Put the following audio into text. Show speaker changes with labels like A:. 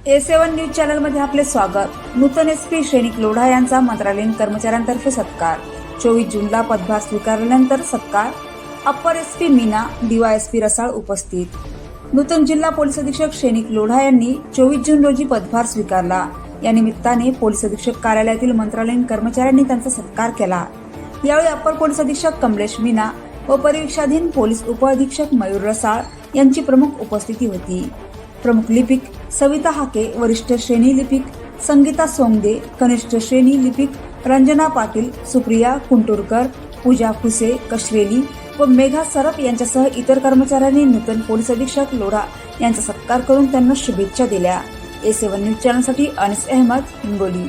A: A7 news चॅनलमध्ये आपले स्वागत। नूतन एसपी सैनिक लोढा यांचा मंत्रालयीन कर्मचाऱ्यांतर्फे सत्कार। 24 जूनला पदभार स्वीकारल्यानंतर सत्कार। अप्पर एसपी मीना, डीवायएसपी रसाळ उपस्थित। नूतन जिल्हा पोलीस अधीक्षक सैनिक लोढा यांनी 24 जून रोजी पदभार स्वीकारला। या निमित्ताने पोलीस अधीक्षक कार्यालयातील मंत्रालयीन कर्मचाऱ्यांनी त्यांचा सत्कार केला। यावेळी अप्पर पोलीस अधीक्षक कमलेश मीना व परिवीक्षाधीन पोलीस उपअधीक्षक मयूर रसाळ यांची प्रमुख उपस्थिती होती। प्रमुख लिपिक सविता हाके, वरिष्ठ श्रेणी लिपिक संगीता सोंगदे, कनिष्ठ श्रेणी लिपिक रंजना पाटील, सुप्रिया कुंटुरकर, पूजा फुसे कश्रेली व मेघा सरप यांच्यासह इतर कर्मचाऱ्यांनी नूतन पोलीस अधीक्षक लोढा यांचा सत्कार करून त्यांना शुभेच्छा दिल्या। A7 न्यूज चॅनलसाठी अनिस अहमद, हिंगोली।